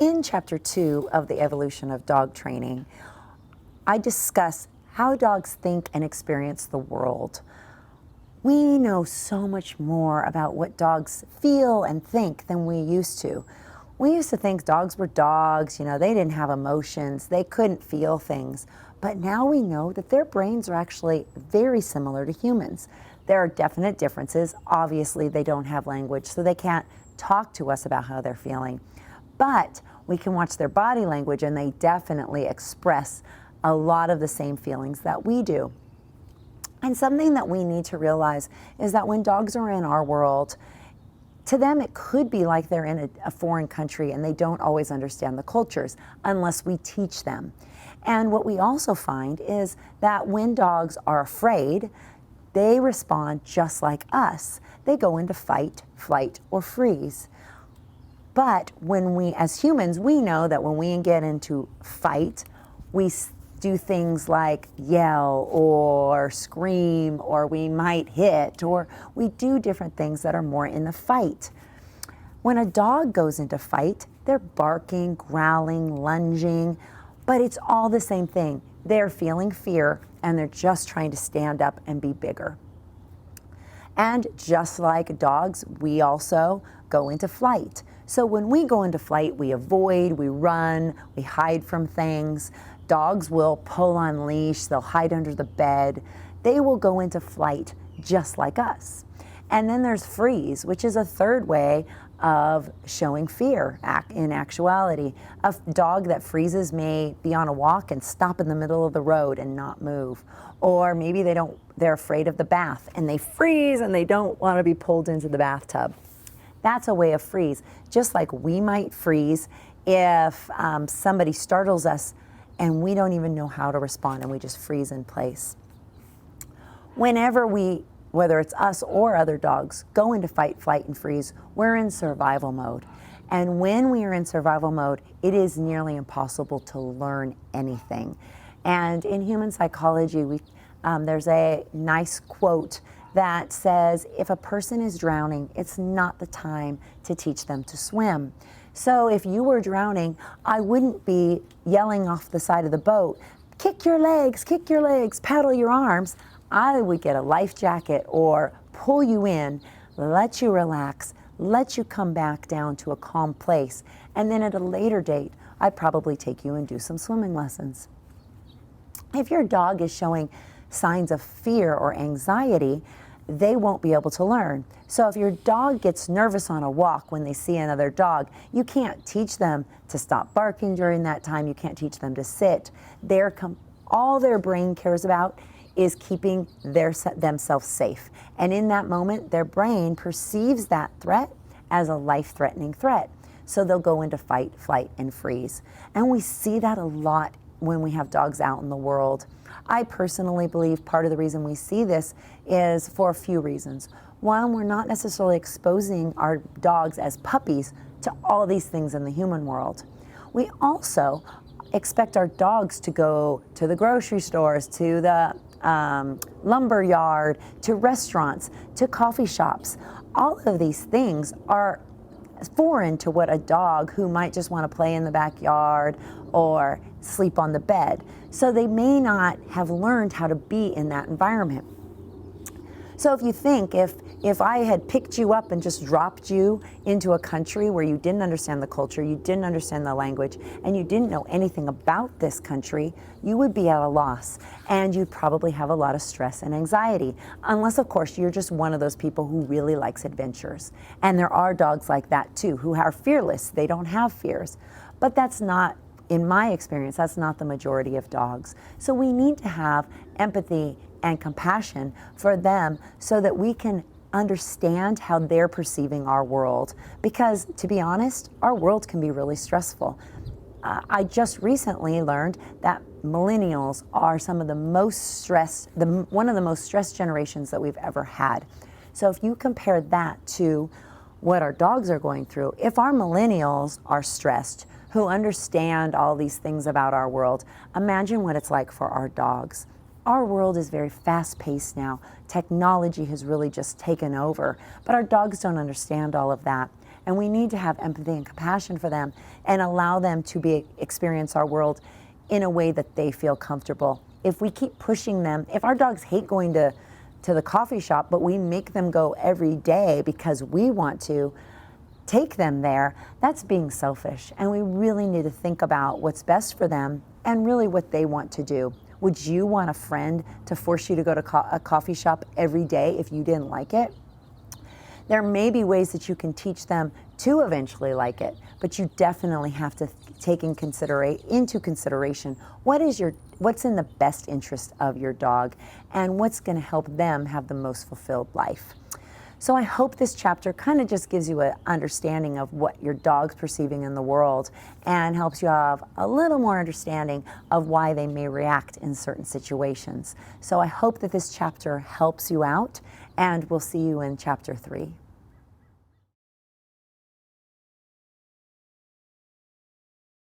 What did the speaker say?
In Chapter 2 of The Evolution of Dog Training, I discuss how dogs think and experience the world. We know so much more about what dogs feel and think than we used to. We used to think dogs were dogs, they didn't have emotions, they couldn't feel things. But now we know that their brains are actually very similar to humans. There are definite differences. Obviously, they don't have language, so they can't talk to us about how they're feeling. But we can watch their body language, and they definitely express a lot of the same feelings that we do. And something that we need to realize is that when dogs are in our world, to them it could be like they're in a foreign country and they don't always understand the cultures unless we teach them. And what we also find is that when dogs are afraid, they respond just like us. They go into fight, flight, or freeze. But when we, as humans, we know that when we get into fight, we do things like yell or scream, or we might hit, or we do different things that are more in the fight. When a dog goes into fight, they're barking, growling, lunging, but it's all the same thing. They're feeling fear and they're just trying to stand up and be bigger. And just like dogs, we also go into flight. So when we go into flight, we avoid, we run, we hide from things. Dogs will pull on leash, they'll hide under the bed. They will go into flight just like us. And then there's freeze, which is a third way of showing fear in actuality. A dog that freezes may be on a walk and stop in the middle of the road and not move. Or maybe they're afraid of the bath and they freeze and they don't want to be pulled into the bathtub. That's a way of freeze. Just like we might freeze if somebody startles us and we don't even know how to respond and we just freeze in place. Whenever we, whether it's us or other dogs, go into fight, flight, and freeze, we're in survival mode. And when we are in survival mode, it is nearly impossible to learn anything. And in human psychology, there's a nice quote that says, if a person is drowning, it's not the time to teach them to swim. So if you were drowning, I wouldn't be yelling off the side of the boat, kick your legs, paddle your arms. I would get a life jacket or pull you in, let you relax, let you come back down to a calm place. And then at a later date, I'd probably take you and do some swimming lessons. If your dog is showing signs of fear or anxiety, they won't be able to learn. So if your dog gets nervous on a walk when they see another dog, you can't teach them to stop barking during that time. You can't teach them to sit. All their brain cares about is keeping themselves safe. And in that moment, their brain perceives that threat as a life-threatening threat. So they'll go into fight, flight, and freeze. And we see that a lot when we have dogs out in the world. I personally believe part of the reason we see this is for a few reasons. One, we're not necessarily exposing our dogs as puppies to all these things in the human world. We also expect our dogs to go to the grocery stores, to the lumber yard, to restaurants, to coffee shops. All of these things are foreign to what a dog who might just want to play in the backyard or sleep on the bed. So they may not have learned how to be in that environment. So if you think, if I had picked you up and just dropped you into a country where you didn't understand the culture, you didn't understand the language, and you didn't know anything about this country, you would be at a loss. And you'd probably have a lot of stress and anxiety. Unless, of course, you're just one of those people who really likes adventures. And there are dogs like that too, who are fearless. They don't have fears. But that's not, in my experience, that's not the majority of dogs. So we need to have empathy and compassion for them so that we can understand how they're perceiving our world. Because to be honest, our world can be really stressful. I just recently learned that millennials are some of the most stressed, one of the most stressed generations that we've ever had. So if you compare that to what our dogs are going through, if our millennials are stressed, who understand all these things about our world, imagine what it's like for our dogs. Our world is very fast-paced now. Technology has really just taken over, but our dogs don't understand all of that. and we need to have empathy and compassion for them and allow them to experience our world in a way that they feel comfortable. If we keep pushing them, if our dogs hate going to the coffee shop, but we make them go every day because we want to take them there, that's being selfish. And we really need to think about what's best for them and really what they want to do. Would you want a friend to force you to go to a coffee shop every day if you didn't like it? There may be ways that you can teach them to eventually like it, but you definitely have to take into consideration what's in the best interest of your dog and what's going to help them have the most fulfilled life. So I hope this chapter kind of just gives you an understanding of what your dog's perceiving in the world and helps you have a little more understanding of why they may react in certain situations. So I hope that this chapter helps you out, and we'll see you in chapter 3.